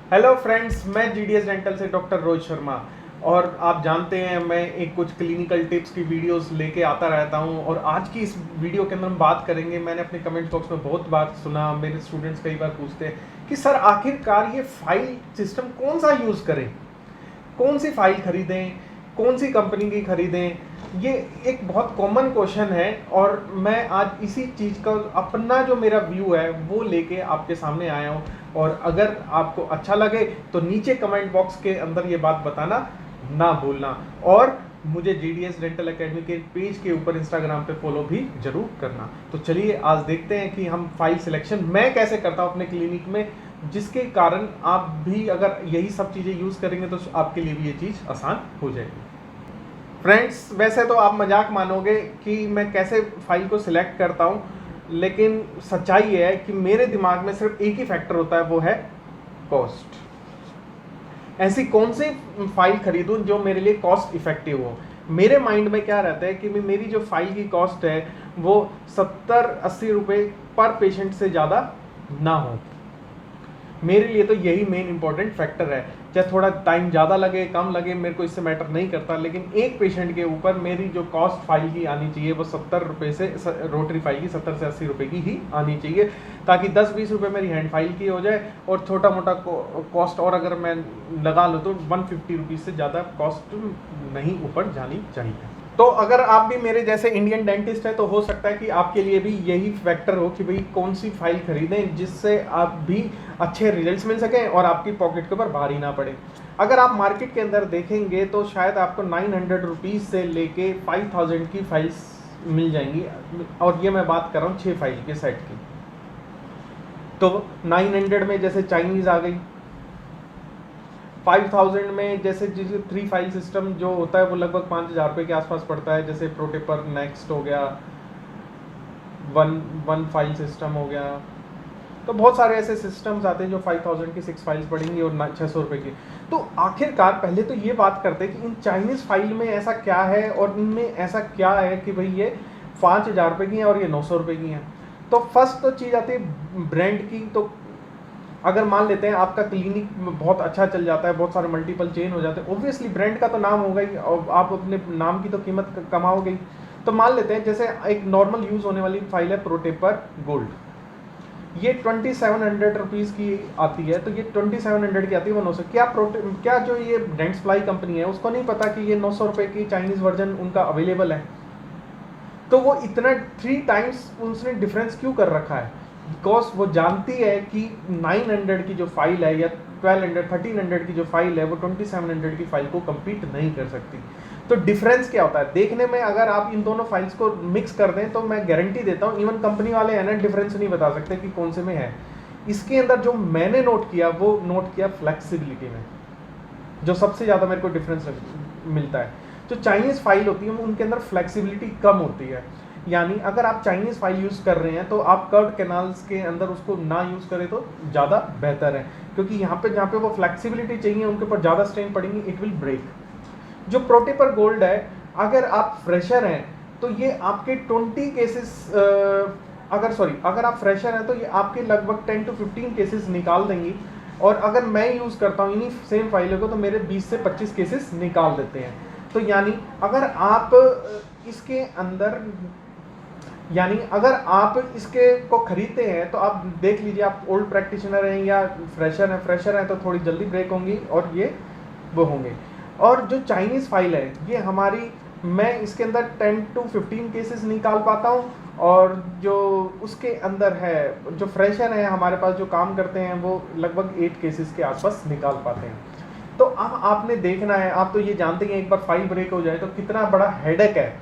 Hello friends, मैं GDS dental से doctor Rohit Sharma. और आप जानते हैं मैं एक कुछ क्लिनिकल टिप्स की वीडियोस लेके आता रहता हूं। और आज की इस वीडियो के अंदर हम बात करेंगे। मैंने अपने कमेंट बॉक्स में बहुत बार सुना, मेरे स्टूडेंट्स कई बार पूछते हैं कि सर आखिरकार ये फाइल सिस्टम कौन सा यूज़ करें, कौन सी फाइल खरीदें, कौन सी कंपनी की खरीदें। ये एक बहुत कॉमन क्वेश्चन है और मैं आज इसी चीज़ का अपना जो मेरा व्यू है वो लेके आपके सामने आया हूँ। और अगर आपको अच्छा लगे तो नीचे कमेंट बॉक्स के अंदर ये बात बताना ना भूलना। और मुझे जीडीएस डेंटल एकेडमी के पेज के ऊपर इंस्टाग्राम पे फॉलो भी जरूर करना। तो चलिए आज देखते हैं कि हम फाइल सिलेक्शन मैं कैसे करता हूँ अपने क्लिनिक में, जिसके कारण आप भी अगर यही सब चीज़ें यूज़ करेंगे तो आपके लिए भी ये चीज़ आसान हो जाएगी। फ्रेंड्स, वैसे तो आप मजाक मानोगे कि मैं कैसे फाइल को सिलेक्ट करता हूँ, लेकिन सच्चाई ये है कि मेरे दिमाग में सिर्फ एक ही फैक्टर होता है, वो है कॉस्ट। ऐसी कौन सी फाइल खरीदूं जो मेरे लिए कॉस्ट इफेक्टिव हो। मेरे माइंड में क्या रहता है कि मेरी जो फाइल की कॉस्ट है वो 70-80 रुपये पर पेशेंट से ज़्यादा ना हो। मेरे लिए तो यही मेन इंपॉर्टेंट फैक्टर है। चाहे थोड़ा टाइम ज़्यादा लगे कम लगे, मेरे को इससे मैटर नहीं करता, लेकिन एक पेशेंट के ऊपर मेरी जो कॉस्ट फाइल की आनी चाहिए वो 70 रुपये से, रोटरी फाइल की 70 से 80 रुपये की ही आनी चाहिए, ताकि 10-20 रुपये मेरी हैंड फाइल की हो जाए। और छोटा मोटा कॉस्ट और अगर मैं लगा लूँ तो 150 रुपीज़ से ज़्यादा कॉस्ट नहीं ऊपर जानी चाहिए। तो अगर आप भी मेरे जैसे इंडियन डेंटिस्ट है तो हो सकता है कि आपके लिए भी यही फैक्टर हो कि भाई कौन सी फाइल खरीदें जिससे आप भी अच्छे रिजल्ट्स मिल सकें और आपकी पॉकेट के ऊपर भारी ना पड़े। अगर आप मार्केट के अंदर देखेंगे तो शायद आपको 900 रुपीज़ से लेके 5000 की फाइल्स मिल जाएंगी, और ये मैं बात कर रहा हूँ 6 फाइल के सेट की। तो 900 में जैसे चाइनीज़ आ गई, 5000 में जैसे 3 फाइल सिस्टम जो होता है वो लगभग 5000 रुपये के आसपास पड़ता है, जैसे प्रोटेपर नेक्स्ट हो गया, वन फाइल सिस्टम हो गया। तो बहुत सारे ऐसे सिस्टम्स आते हैं जो 5000 की 6 फाइल्स पड़ेंगी और 600 रुपये की। तो आखिरकार पहले तो ये बात करते हैं कि इन चाइनीज़ फाइल में ऐसा क्या है और इनमें ऐसा क्या है कि भाई ये 5000 रुपये की हैं और ये 900 रुपये की हैं। तो फर्स्ट तो चीज़ आती है ब्रांड की। तो अगर मान लेते हैं आपका क्लिनिक बहुत अच्छा चल जाता है, बहुत सारे मल्टीपल चेन हो जाते हैं, ऑब्वियसली ब्रांड का तो नाम होगा ही और आप अपने नाम की तो कीमत कमाओगे ही। तो मान लेते हैं जैसे एक नॉर्मल यूज़ होने वाली फाइल है प्रोटेपर गोल्ड, ये 2700 रुपीज़ की आती है। तो ये 2700 की आती है वो 900। क्या जो ये डेंट्सफ्लाई कंपनी है उसको नहीं पता कि ये 900 रुपये की चाइनीज़ वर्जन उनका अवेलेबल है? तो वो इतना 3 टाइम्स उसने डिफरेंस क्यों कर रखा है? बिकॉज वो जानती है कि 900 की जो फाइल है या 1300 की जो फाइल है वो 2700 की फाइल को compete नहीं कर सकती। तो डिफरेंस क्या होता है देखने में? अगर आप इन दोनों फाइल्स को मिक्स कर दें तो मैं गारंटी देता हूँ इवन कंपनी वाले हैं ना डिफरेंस नहीं बता सकते कि कौन से में है। इसके अंदर जो मैंने नोट किया वो नोट किया फ्लेक्सिबिलिटी में, जो सबसे ज़्यादा मेरे को डिफरेंस मिलता है। जो चाइनीज़ फाइल होती है उनके अंदर फ्लेक्सिबिलिटी कम होती है। यानी अगर आप चाइनीज़ फाइल यूज़ कर रहे हैं तो आप कर्ड कैनाल्स के अंदर उसको ना यूज़ करें तो ज़्यादा बेहतर है, क्योंकि यहाँ पे जहाँ पे वो फ्लेक्सिबिलिटी चाहिए उनके ऊपर ज़्यादा स्ट्रेन पड़ेंगी, इट विल ब्रेक। जो प्रोटेपर गोल्ड है, अगर आप फ्रेशर हैं तो ये आपके 20 केसेस अगर आप फ्रेशर हैं तो ये आपके लगभग 10 to 15 केसेस निकाल देंगी। और अगर मैं यूज़ करता हूँ इन्हीं सेम फाइलों को तो मेरे 20 से 25 केसेस निकाल देते हैं। तो अगर आप इसके अंदर अगर आप इसके को खरीदते हैं तो आप देख लीजिए, आप ओल्ड प्रैक्टिशनर हैं या फ्रेशर हैं तो थोड़ी जल्दी ब्रेक होंगी और ये वो होंगे। और जो चाइनीज़ फाइल है ये मैं इसके अंदर 10 to 15 केसेस निकाल पाता हूँ, और जो उसके अंदर है जो फ्रेशर है हमारे पास जो काम करते हैं वो लगभग 8 केसेस के आसपास निकाल पाते हैं। तो अब आपने देखना है, आप तो ये जानते हैं एक बार फाइल ब्रेक हो जाए तो कितना बड़ा हेडेक है।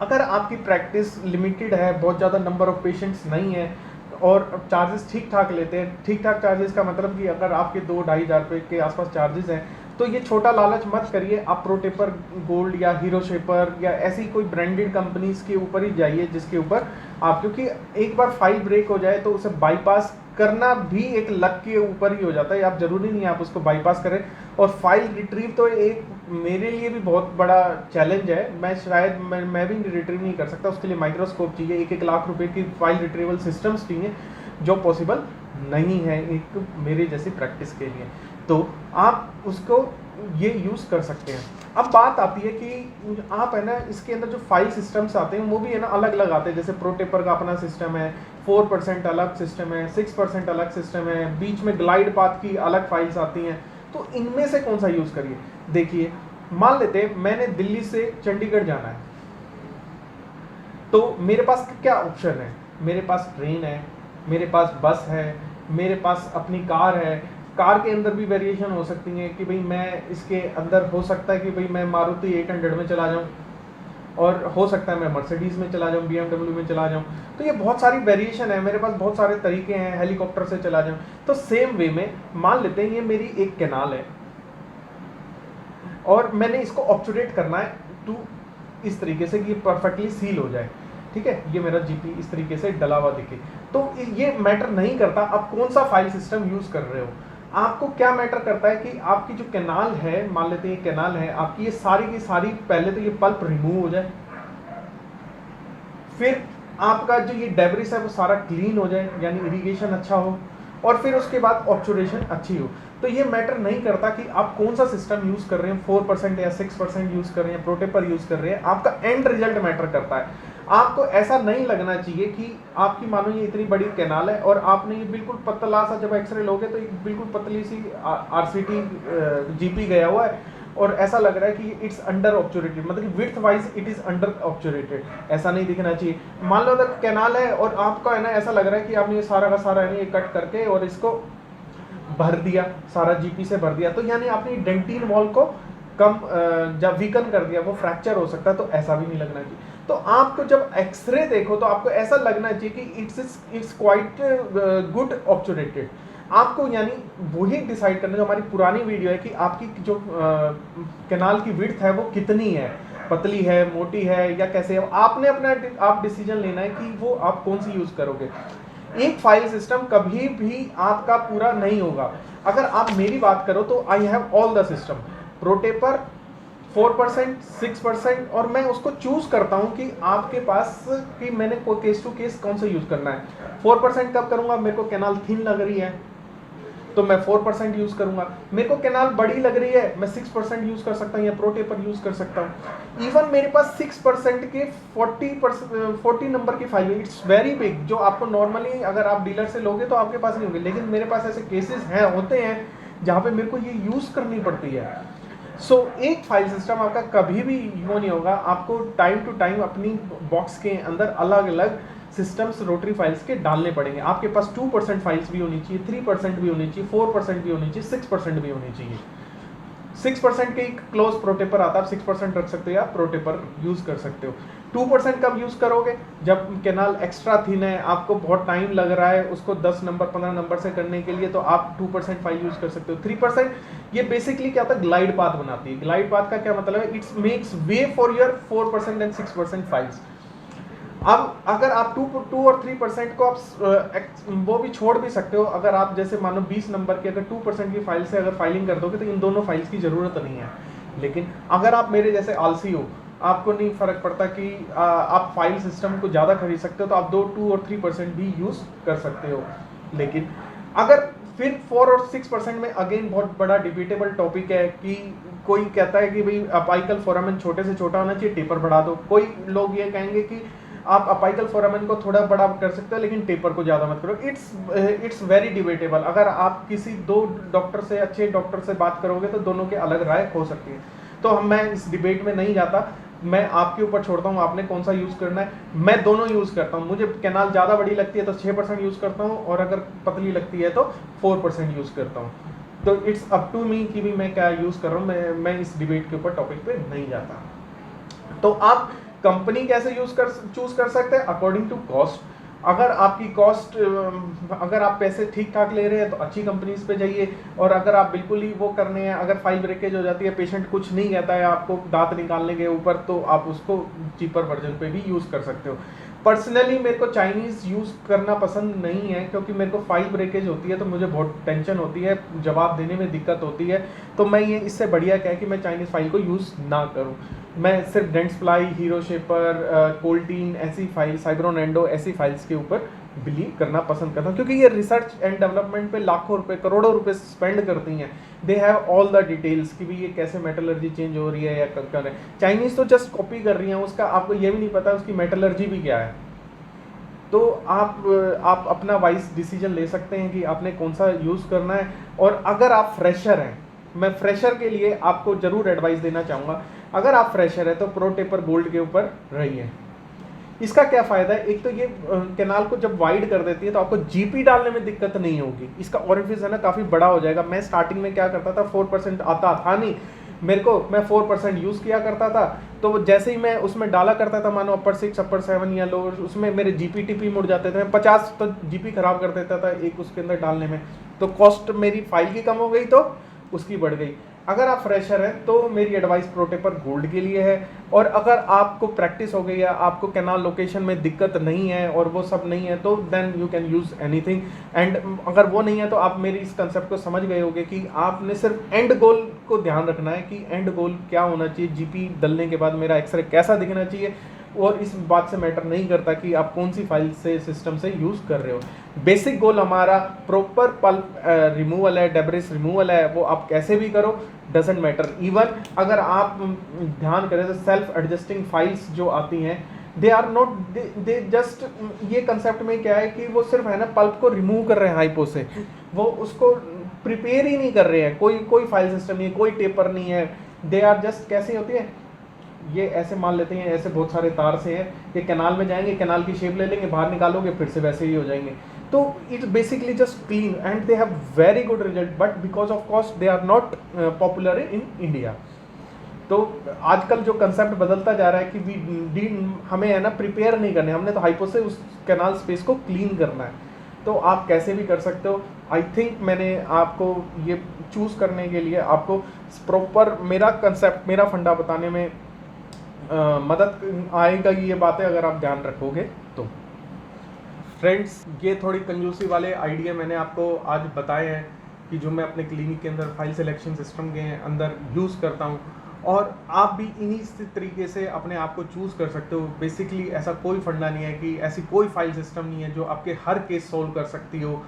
अगर आपकी प्रैक्टिस लिमिटेड है, बहुत ज़्यादा नंबर ऑफ पेशेंट्स नहीं है और चार्जेस ठीक ठाक लेते हैं, ठीक ठाक चार्जेस का मतलब कि अगर आपके 2-2.5 हज़ार रुपये के आसपास चार्जेस हैं, तो ये छोटा लालच मत करिए। आप प्रोटेपर गोल्ड या हीरो शेपर या ऐसी कोई ब्रांडेड कंपनीज के ऊपर ही जाइए जिसके ऊपर आप, क्योंकि एक बार फाइल ब्रेक हो जाए तो उसे बाईपास करना भी एक लक के ऊपर ही हो जाता है। आप जरूरी नहीं है आप उसको बाईपास करें। और फाइल रिट्रीव तो एक मेरे लिए भी बहुत बड़ा चैलेंज है। मैं भी रिट्रीव नहीं कर सकता, उसके लिए माइक्रोस्कोप चाहिए, 1-1 लाख रुपए की फाइल रिट्रीवल सिस्टम्स चाहिए जो पॉसिबल नहीं है एक मेरे जैसी प्रैक्टिस के लिए, तो आप उसको ये यूज़ कर सकते हैं। अब बात आती है कि आप है ना इसके अंदर जो फाइल सिस्टम्स आते हैं वो भी है ना अलग अलग आते हैं। जैसे प्रोटेपर का अपना सिस्टम है, 4% अलग सिस्टम है, 6% अलग सिस्टम है, बीच में ग्लाइड पाथ की अलग फाइल्स आती हैं। तो इनमें से कौन सा यूज़ करिए? देखिए, मान लेते हैं मैंने दिल्ली से चंडीगढ़ जाना है, तो मेरे पास क्या ऑप्शन है? मेरे पास ट्रेन है, मेरे पास बस है, मेरे पास अपनी कार है। कार के अंदर भी वेरिएशन हो सकती है कि भाई मैं इसके अंदर हो सकता है कि भाई मैं मारुति 800 में चला जाऊं, और हो सकता है मैं मर्सिडीज़ में चला जाऊं, BMW में चला जाऊं। तो ये बहुत सारी वेरिएशन है, मेरे पास बहुत सारे तरीके हैं, हेलीकॉप्टर से चला जाऊं। तो सेम वे में मान लेते हैं ये मेरी एक कैनाल है और मैंने इसको ऑब्चुरेट करना है टू इस तरीके से कि ये परफेक्टली सील हो जाए, ठीक है, ये मेरा जीपी इस तरीके से डला हुआ दिखे। तो ये मैटर नहीं करता आप कौन सा फाइल सिस्टम यूज़ कर रहे हो। आपको क्या मैटर करता है कि आपकी जो कैनाल है, मान लेते हैं ये कैनाल है आपकी, ये सारी की सारी पहले तो ये पल्प रिमूव हो जाए, फिर आपका जो ये डेब्रिस है वो सारा क्लीन हो जाए, यानी इरिगेशन अच्छा हो, और फिर उसके बाद ऑब्चुरेशन अच्छी हो। तो ये मैटर नहीं करता कि आप कौन सा सिस्टम यूज़ कर रहे हैं, 4% या 6% यूज़ कर रहे हैं, प्रोटेपर यूज़ कर रहे हैं, आपका एंड रिजल्ट मैटर करता है। आपको ऐसा नहीं लगना चाहिए कि आपकी मानो ये इतनी बड़ी कैनाल है और आपने ये बिल्कुल पतला सा, जब एक्सरे लोगे तो एक बिल्कुल पतली सी आरसीटी जीपी गया हुआ है और ऐसा लग रहा है कि इट्स अंडर ऑब्चुरेटेड, मतलब कि width wise it is under obturated, ऐसा नहीं दिखना चाहिए। मान लो अगर कैनाल है और आपका है ना ऐसा लग रहा है कि आपने ये सारा का सारा है ना ये कट करके और इसको भर दिया, सारा जीपी से भर दिया, तो यानी आपने डेंटिन वॉल को कम जब वीकन कर दिया, वो फ्रैक्चर हो सकता है, तो ऐसा भी नहीं लगना चाहिए। तो आपको जब एक्सरे देखो तो आपको ऐसा लगना चाहिए कि इट्स क्वाइट गुड ऑब्चुरेटेड। आपको यानी वही डिसाइड करना, जो हमारी पुरानी वीडियो है, कि आपकी जो कैनाल की विड्थ है वो कितनी है, पतली है, मोटी है या कैसे है। आपने अपना आप डिसीजन लेना है कि वो आप कौन सी यूज़ करोगे। एक फाइल सिस्टम कभी भी आपका पूरा नहीं होगा। अगर आप मेरी बात करो तो I have all the system, ProTaper 4%, 6%, और मैं उसको चूज करता हूं कि आपके पास कि मैंने को केस टू केस कौन सा यूज करना है। 4% कब करूंगा? मेरे को कैनाल थिन लग रही है तो मैं 4% यूज करूंगा। मेरे को कैनाल बड़ी लग रही है, मैं 6% यूज कर सकता हूं या प्रोटेपर यूज कर सकता हूं। इवन मेरे पास 6% के 40 नंबर की फाइल है, इट्स वेरी बिग, जो आपको नॉर्मली अगर आप डीलर से लोगे तो आपके पास नहीं होंगे, लेकिन मेरे पास ऐसे केसेस हैं, होते हैं जहां पे मेरे को ये यूज करनी पड़ती है। सो एक फाइल सिस्टम आपका कभी भी वो नहीं होगा। आपको टाइम टू टाइम अपनी बॉक्स के अंदर अलग अलग सिस्टम्स रोटरी फाइल्स के डालने पड़ेंगे। आपके पास 2% फाइल्स भी होनी चाहिए, 3% भी होनी चाहिए, 4% भी होनी चाहिए, 6% भी होनी चाहिए। 6% के एक क्लोज प्रोटेपर आता है, आप 6% रख सकते हो या प्रोटेपर यूज कर सकते हो। 2% कब यूज करोगे? जब कैनाल एक्स्ट्रा थिन है, आपको बहुत टाइम लग रहा है उसको 10 नंबर 15 नंबर से करने के लिए, तो आप 2% फाइल यूज कर सकते हो। 3% ये बेसिकली क्या होता है, ग्लाइड पाथ बनाती है। ग्लाइड पाथ का क्या मतलब है? It's makes way for your 4% and 6% files. अब अगर आप 2 और 3% को आप वो भी छोड़ भी सकते हो। अगर आप जैसे मानो 20 नंबर की अगर 2% की फाइल से अगर फाइलिंग कर दोगे तो इन दोनों फाइल्स की जरूरत नहीं है। लेकिन अगर आप मेरे जैसे आलसी हो, आपको नहीं फर्क पड़ता कि आप फाइल सिस्टम को ज़्यादा खरीद सकते हो, तो आप 2 और 3% भी यूज़ कर सकते हो। लेकिन अगर फिर 4 और 6% में अगेन बहुत बड़ा डिबेटेबल टॉपिक है कि कोई कहता है कि भाई अपाइकल फोरामेन छोटे से छोटा होना चाहिए, टेपर बढ़ा दो। कोई लोग ये कहेंगे कि आप अपाइकल फोरामेन को थोड़ा बड़ा कर सकते हो लेकिन टेपर को ज़्यादा मत करो। It's very debatable. अगर आप किसी 2 डॉक्टर से, अच्छे डॉक्टर से बात करोगे तो दोनों के अलग राय हो सकती है। तो मैं इस डिबेट में नहीं जाता, मैं आपके ऊपर छोड़ता हूँ आपने कौन सा यूज़ करना है। मैं दोनों यूज़ करता हूँ। मुझे कैनाल ज़्यादा बड़ी लगती है तो 6% यूज़ करता हूँ, और अगर पतली लगती है तो 4% यूज़ करता हूँ। तो इट्स अप टू मी कि भी मैं क्या यूज़ कर रहा हूँ। मैं इस डिबेट के ऊपर टॉपिक पे नहीं जाता। तो आप कंपनी कैसे चूज कर सकते हैं? According to cost. अगर आपकी कॉस्ट, अगर आप पैसे ठीक ठाक ले रहे हैं तो अच्छी कंपनीज पे जाइए, और अगर आप बिल्कुल ही वो करने हैं, अगर फाइल ब्रेकेज हो जाती है, पेशेंट कुछ नहीं कहता है आपको दांत निकालने के ऊपर, तो आप उसको चीपर वर्जन पे भी यूज़ कर सकते हो। पर्सनली मेरे को चाइनीज़ यूज़ करना पसंद नहीं है, क्योंकि मेरे को फाइल ब्रेकेज होती है तो मुझे बहुत टेंशन होती है, जवाब देने में दिक्कत होती है। तो मैं ये इससे बढ़िया क्या है कि मैं चाइनीज़ फाइल को यूज़ ना करूँ। मैं सिर्फ डेंट्सप्लाई, हीरो शेपर, कोल्टीन ऐसी फाइल, साइब्रोनेंडो ऐसी फाइल्स के ऊपर बिलीव करना पसंद करता हूँ, क्योंकि ये रिसर्च एंड डेवलपमेंट पे लाखों रुपए करोड़ों रुपए स्पेंड करती हैं। They have all the details कि भी ये कैसे मेटलर्जी चेंज हो रही है या कर रहे हैं। चाइनीज़ तो जस्ट कॉपी कर रही हैं, उसका आपको ये भी नहीं पता उसकी मेटलर्जी भी क्या है। तो आप अपना वाइज डिसीजन ले सकते हैं कि आपने कौन सा यूज़ करना है। और अगर आप फ्रेशर हैं, मैं फ्रेशर के लिए आपको ज़रूर एडवाइस देना चाहूँगा, अगर आप फ्रेशर है तो प्रो टेपर गोल्ड के ऊपर रहिए। इसका क्या फ़ायदा है, एक तो ये कैनाल को जब वाइड कर देती है तो आपको जीपी डालने में दिक्कत नहीं होगी। इसका ओरिफिस है ना काफ़ी बड़ा हो जाएगा। मैं स्टार्टिंग में क्या करता था, 4% आता था नहीं मैं 4% यूज़ किया करता था, तो जैसे ही मैं उसमें डाला करता था, मानो अपर 6 अपर 7 या लोअर, उसमें मेरे जीपी टीपी मुड़ जाते थे। मैं 50 तो जीपी खराब कर देता था एक उसके अंदर डालने में, तो कॉस्ट मेरी फाइल की कम हो गई तो उसकी बढ़ गई। अगर आप फ्रेशर हैं तो मेरी एडवाइस प्रो टेपर गोल्ड के लिए है। और अगर आपको प्रैक्टिस हो गई है, आपको कैनाल लोकेशन में दिक्कत नहीं है और वो सब नहीं है, तो then you can use anything. And अगर वो नहीं है तो आप मेरी इस कंसेप्ट को समझ गए होंगे कि आपने सिर्फ एंड गोल को ध्यान रखना है कि एंड गोल क्या होना चाहिए, जीपी डलने के बाद मेरा एक्सरे कैसा दिखना चाहिए। और इस बात से मैटर नहीं करता कि आप कौन सी फाइल से सिस्टम से यूज़ कर रहे हो। बेसिक गोल हमारा प्रॉपर पल्प रिमूवल है, डेब्रिस रिमूवल है, वो आप कैसे भी करो, डजेंट मैटर। इवन अगर आप ध्यान करें तो सेल्फ एडजस्टिंग फाइल्स जो आती हैं, they are not, they just, ये कंसेप्ट में क्या है कि वो सिर्फ है ना पल्प को रिमूव कर रहे हैं हाइपो से, वो उसको प्रिपेयर ही नहीं कर रहे हैं। कोई फाइल सिस्टम नहीं है, कोई टेपर नहीं है। दे आर जस्ट कैसे होती है, ये ऐसे मान लेते हैं, ऐसे बहुत सारे तार से हैं, ये कैनाल में जाएंगे, कैनाल की शेप ले लेंगे, बाहर निकालोगे फिर से वैसे ही हो जाएंगे। तो it's basically just clean and they have very good result, but because of cost they are not popular in India. तो आजकल जो कंसेप्ट बदलता जा रहा है कि हमें है ना प्रिपेयर नहीं करने, हमने तो हाइपो से उस कैनाल स्पेस को क्लीन करना है। तो आप कैसे भी कर सकते हो। आई थिंक मैंने आपको ये चूज़ करने के लिए आपको प्रॉपर मेरा कंसेप्ट, मेरा फंडा बताने में मदद आएगा ये बातें अगर आप ध्यान रखोगे तो। फ्रेंड्स, ये थोड़ी कंजूसी वाले आइडिया मैंने आपको आज बताए हैं कि जो मैं अपने क्लिनिक के अंदर फाइल सिलेक्शन सिस्टम के अंदर यूज़ करता हूँ, और आप भी इन्हीं तरीके से अपने आप को चूज़ कर सकते हो। बेसिकली ऐसा कोई फंडा नहीं है कि ऐसी कोई फाइल सिस्टम नहीं है जो आपके हर केस सोल्व कर सकती हो,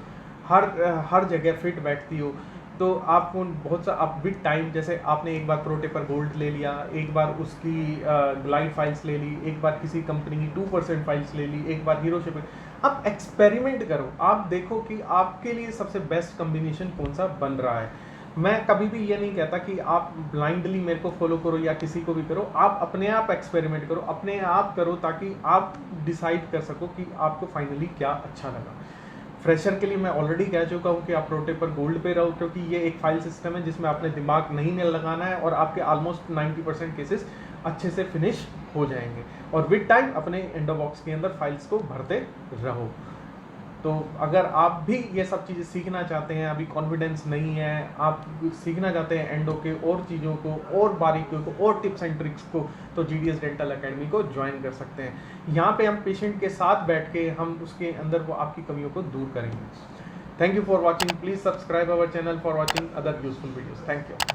हर जगह फिट बैठती हो। तो आपको बहुत सा आप विद टाइम, जैसे आपने एक बार प्रो टेपर गोल्ड ले लिया, एक बार उसकी ग्लाइड फाइल्स ले ली, एक बार किसी कंपनी की 2% फाइल्स ले ली, एक बार हीरो शिप, आप एक्सपेरिमेंट करो, आप देखो कि आपके लिए सबसे बेस्ट कॉम्बिनेशन कौन सा बन रहा है। मैं कभी भी ये नहीं कहता कि आप ब्लाइंडली मेरे को फॉलो करो या किसी को भी करो, आप अपने आप एक्सपेरिमेंट करो, अपने आप करो, ताकि आप डिसाइड कर सको कि आपको फाइनली क्या अच्छा लगा। फ्रेशर के लिए मैं ऑलरेडी कह चुका हूँ कि आप प्रो टेपर गोल्ड पे रहो, क्योंकि ये एक फाइल सिस्टम है जिसमें आपने दिमाग नहीं लगाना है और आपके ऑलमोस्ट 90% केसेस अच्छे से फिनिश हो जाएंगे। और विद टाइम अपने एंडो बॉक्स के अंदर फाइल्स को भरते रहो। तो अगर आप भी ये सब चीज़ें सीखना चाहते हैं, अभी कॉन्फिडेंस नहीं है, आप सीखना चाहते हैं एंडो के और चीज़ों को और बारीकियों को और टिप्स एंड ट्रिक्स को, तो GDS डेंटल एकेडमी को ज्वाइन कर सकते हैं। यहाँ पे हम पेशेंट के साथ बैठ के हम उसके अंदर वो आपकी कमियों को दूर करेंगे। Thank you for watching. Please subscribe our channel for watching other useful videos. Thank you.